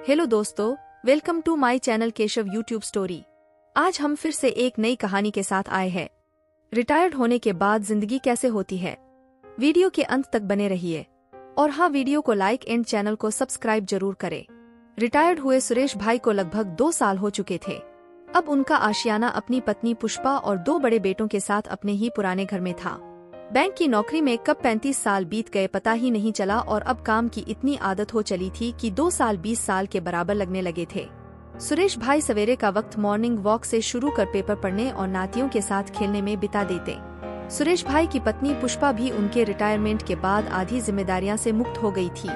Hello दोस्तों, welcome to my channel Keshav YouTube story. आज हम फिर से एक नई कहानी के साथ आए हैं। रिटायर्ड होने के बाद जिंदगी कैसे होती है। वीडियो के अंत तक बने रहिए और हाँ, वीडियो को लाइक एंड चैनल को सब्सक्राइब जरूर करें। रिटायर्ड हुए सुरेश भाई को लगभग 2 साल हो चुके थे। अब उनका आशियाना अपनी पत्नी पुष्पा और 2 बड़े बेटों के साथ अपने ही पुराने घर में था। बैंक की नौकरी में कब 35 साल बीत गए पता ही नहीं चला और अब काम की इतनी आदत हो चली थी कि 2 साल 20 साल के बराबर लगने लगे थे। सुरेश भाई सवेरे का वक्त मॉर्निंग वॉक से शुरू कर पेपर पढ़ने और नातियों के साथ खेलने में बिता देते। सुरेश भाई की पत्नी पुष्पा भी उनके रिटायरमेंट के बाद आधी जिम्मेदारियां से मुक्त हो गई थी।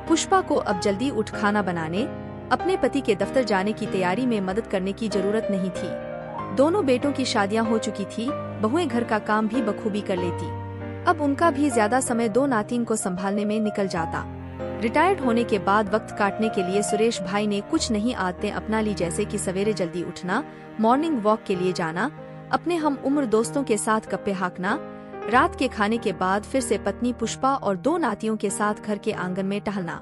पुष्पा को अब जल्दी उठ खाना बनाने, अपने पति के दफ्तर जाने की तैयारी में मदद करने की जरूरत नहीं थी। दोनों बेटों की शादियां हो चुकी थी, बहुएं घर का काम भी बखूबी कर लेती। अब उनका भी ज्यादा समय 2 नातिन को संभालने में निकल जाता। रिटायर्ड होने के बाद वक्त काटने के लिए सुरेश भाई ने कुछ नई आदतें अपना ली, जैसे कि सवेरे जल्दी उठना, मॉर्निंग वॉक के लिए जाना, अपने हम उम्र दोस्तों के साथ गप्पे हाँकना, रात के खाने के बाद फिर से पत्नी पुष्पा और 2 नातियों के साथ घर के आंगन में टहलना।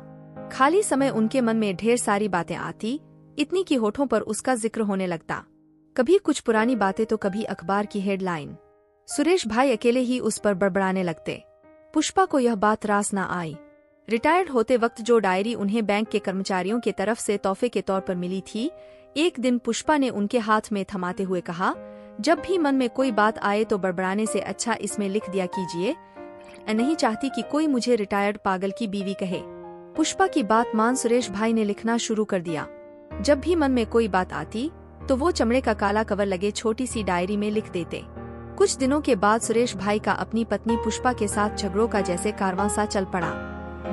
खाली समय उनके मन में ढेर सारी बातें आती, इतनी कि होठों पर उसका जिक्र होने लगता। कभी कुछ पुरानी बातें तो कभी अखबार की हेडलाइन। सुरेश भाई अकेले ही उस पर बड़बड़ाने लगते। पुष्पा को यह बात रास न आई। रिटायर्ड होते वक्त जो डायरी उन्हें बैंक के कर्मचारियों के तरफ से तोहफे के तौर पर मिली थी, एक दिन पुष्पा ने उनके हाथ में थमाते हुए कहा, जब भी मन में कोई बात आए तो बड़बड़ाने से अच्छा इसमें लिख दिया कीजिए। नहीं चाहती कि कोई मुझे रिटायर्ड पागल की बीवी कहे। पुष्पा की बात मान सुरेश भाई ने लिखना शुरू कर दिया। जब भी मन में कोई बात आती तो वो चमड़े का काला कवर लगे छोटी सी डायरी में लिख देते। कुछ दिनों के बाद सुरेश भाई का अपनी पत्नी पुष्पा के साथ झगड़ों का जैसे कारवां सा चल पड़ा।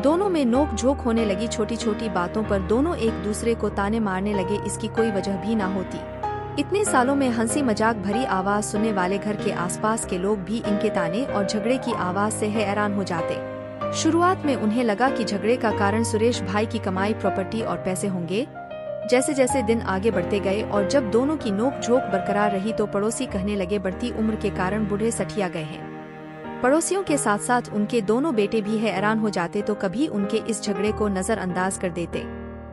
दोनों में नोक झोंक होने लगी। छोटी छोटी बातों पर दोनों एक दूसरे को ताने मारने लगे, इसकी कोई वजह भी ना होती। इतने सालों में हंसी मजाक भरी आवाज सुनने वाले घर के आसपास के लोग भी इनके ताने और झगड़े की आवाज से हैरान हो जाते। शुरुआत में उन्हें लगा कि झगड़े का कारण सुरेश भाई की कमाई, प्रॉपर्टी और पैसे होंगे। जैसे जैसे दिन आगे बढ़ते गए और जब दोनों की नोक झोंक बरकरार रही तो पड़ोसी कहने लगे, बढ़ती उम्र के कारण बूढ़े सठिया गए हैं। पड़ोसियों के साथ साथ उनके दोनों बेटे भी हैरान हो जाते तो कभी उनके इस झगड़े को नजरअंदाज कर देते।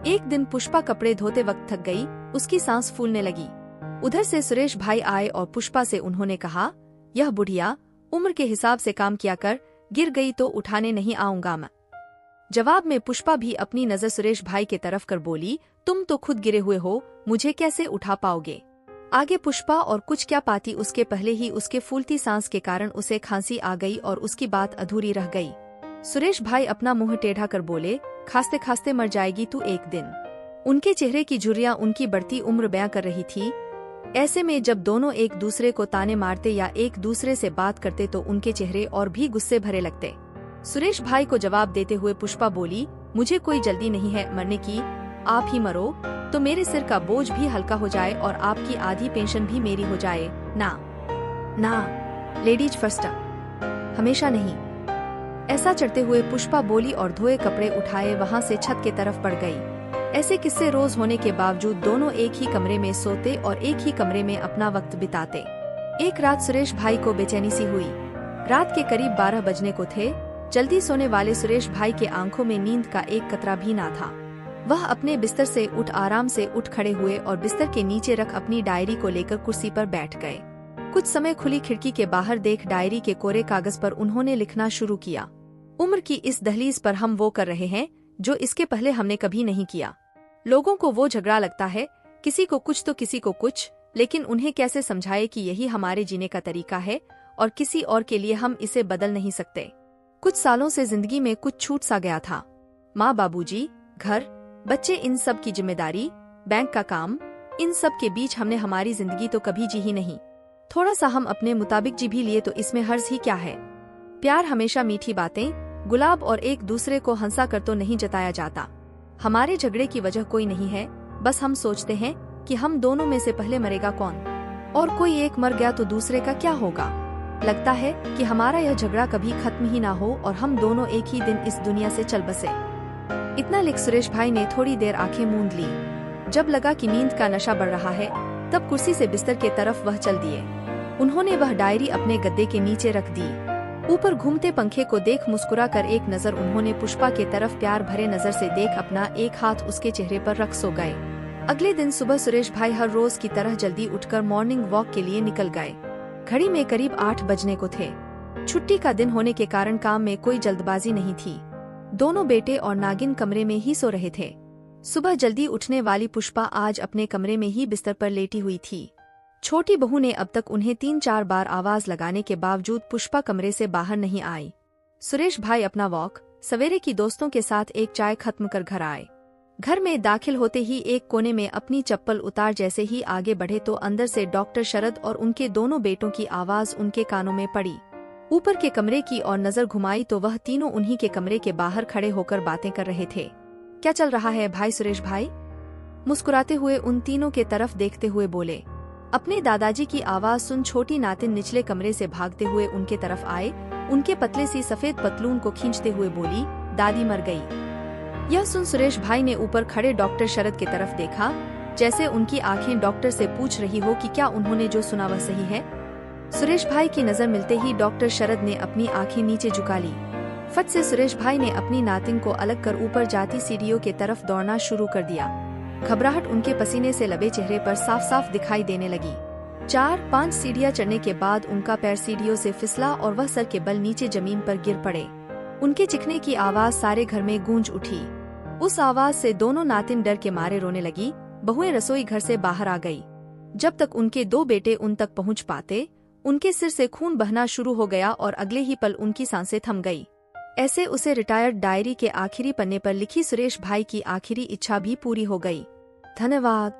एक दिन पुष्पा कपड़े धोते वक्त थक गई, उसकी सांस फूलने लगी। उधर से सुरेश भाई आए और पुष्पा से उन्होंने कहा, यह बुढ़िया उम्र के हिसाब से काम किया कर, गिर गई तो उठाने नहीं आऊंगा मैं। जवाब में पुष्पा भी अपनी नजर सुरेश भाई के तरफ कर बोली, तुम तो खुद गिरे हुए हो, मुझे कैसे उठा पाओगे। आगे पुष्पा और कुछ क्या पाती, उसके पहले ही उसके फूलती सांस के कारण उसे खांसी आ गई और उसकी बात अधूरी रह गई। सुरेश भाई अपना मुंह टेढ़ा कर बोले, खांसते खांसते मर जाएगी तू एक दिन। उनके चेहरे की झुर्रियां उनकी बढ़ती उम्र बयां कर रही थी। ऐसे में जब दोनों एक दूसरे को ताने मारते या एक दूसरे से बात करते तो उनके चेहरे और भी गुस्से भरे लगते। सुरेश भाई को जवाब देते हुए पुष्पा बोली, मुझे कोई जल्दी नहीं है मरने की, आप ही मरो तो मेरे सिर का बोझ भी हल्का हो जाए और आपकी आधी पेंशन भी मेरी हो जाए। ना, लेडीज फर्स्ट, हमेशा नहीं। ऐसा चढ़ते हुए पुष्पा बोली और धोए कपड़े उठाए वहां से छत के तरफ बढ़ गई। ऐसे किस्से रोज होने के बावजूद दोनों एक ही कमरे में सोते और एक ही कमरे में अपना वक्त बिताते। एक रात सुरेश भाई को बेचैनी सी हुई। रात के करीब 12 बजने को थे। जल्दी सोने वाले सुरेश भाई के आंखों में नींद का एक कतरा भी ना था। वह अपने बिस्तर से आराम से उठ खड़े हुए और बिस्तर के नीचे रख अपनी डायरी को लेकर कुर्सी पर बैठ गए। कुछ समय खुली खिड़की के बाहर देख डायरी के कोरे कागज पर उन्होंने लिखना शुरू किया। उम्र की इस दहलीज पर हम वो कर रहे हैं जो इसके पहले हमने कभी नहीं किया। लोगों को वो झगड़ा लगता है, किसी को कुछ तो किसी को कुछ, लेकिन उन्हें कैसे समझाए कि यही हमारे जीने का तरीका है और किसी और के लिए हम इसे बदल नहीं सकते। कुछ सालों से जिंदगी में कुछ छूट सा गया था। माँ, बाबूजी, घर, बच्चे, इन सब की जिम्मेदारी, बैंक का काम, इन सब के बीच हमने हमारी जिंदगी तो कभी जी ही नहीं। थोड़ा सा हम अपने मुताबिक जी भी लिए तो इसमें हर्ज ही क्या है। प्यार हमेशा मीठी बातें, गुलाब और एक दूसरे को हंसा कर तो नहीं जताया जाता। हमारे झगड़े की वजह कोई नहीं है, बस हम सोचते हैं कि हम दोनों में से पहले मरेगा कौन, और कोई एक मर गया तो दूसरे का क्या होगा। लगता है कि हमारा यह झगड़ा कभी खत्म ही ना हो और हम दोनों एक ही दिन इस दुनिया से चल बसे। इतना लिख सुरेश भाई ने थोड़ी देर आंखें मूंद ली। जब लगा कि नींद का नशा बढ़ रहा है तब कुर्सी से बिस्तर के तरफ वह चल दिए। उन्होंने वह डायरी अपने गद्दे के नीचे रख दी। ऊपर घूमते पंखे को देख मुस्कुरा कर एक नजर उन्होंने पुष्पा के तरफ प्यार भरे नजर से देख अपना एक हाथ उसके चेहरे पर रख सो गए। अगले दिन सुबह सुरेश भाई हर रोज की तरह जल्दी उठकर मॉर्निंग वॉक के लिए निकल गए। घड़ी में करीब 8 बजने को थे। छुट्टी का दिन होने के कारण काम में कोई जल्दबाजी नहीं थी। दोनों बेटे और नागिन कमरे में ही सो रहे थे। सुबह जल्दी उठने वाली पुष्पा आज अपने कमरे में ही बिस्तर पर लेटी हुई थी। छोटी बहू ने अब तक उन्हें 3-4 बार आवाज लगाने के बावजूद पुष्पा कमरे से बाहर नहीं आई। सुरेश भाई अपना वॉक सवेरे की दोस्तों के साथ एक चाय खत्म कर घर आए। घर में दाखिल होते ही एक कोने में अपनी चप्पल उतार जैसे ही आगे बढ़े तो अंदर से डॉक्टर शरद और उनके दोनों बेटों की आवाज उनके कानों में पड़ी। ऊपर के कमरे की और नजर घुमाई तो वह तीनों उन्हीं के कमरे के बाहर खड़े होकर बातें कर रहे थे। क्या चल रहा है भाई सुरेश भाई? मुस्कुराते हुए उन तीनों के तरफ देखते हुए बोले। अपने दादाजी की आवाज सुन छोटी नातिन निचले कमरे से भागते हुए उनके तरफ आए। उनके पतले सी सफेद पतलून को खींचते हुए बोली, दादी मर गई। यह सुन सुरेश भाई ने ऊपर खड़े डॉक्टर शरद के तरफ देखा, जैसे उनकी आंखें डॉक्टर से पूछ रही हो कि क्या उन्होंने जो सुना वह सही है। सुरेश भाई की नजर मिलते ही डॉक्टर शरद ने अपनी आंखें नीचे झुका ली। फट से सुरेश भाई ने अपनी नातिन को अलग कर ऊपर जाती सीढ़ियों के तरफ दौड़ना शुरू कर दिया। घबराहट उनके पसीने से लबे चेहरे पर साफ साफ दिखाई देने लगी। 4-5 सीढ़ियां चढ़ने के बाद उनका पैर सीढ़ियों से फिसला और वह सर के बल नीचे जमीन पर गिर पड़े। उनके चिखने की आवाज सारे घर में गूंज उठी। उस आवाज से दोनों नातिन डर के मारे रोने लगी। बहुएं रसोई घर से बाहर आ गई। जब तक उनके 2 बेटे उन तक पहुंच पाते, उनके सिर से खून बहना शुरू हो गया और अगले ही पल उनकी सांसें थम गई। ऐसे उसे रिटायर्ड डायरी के आखिरी पन्ने पर लिखी सुरेश भाई की आखिरी इच्छा भी पूरी हो गई। धन्यवाद।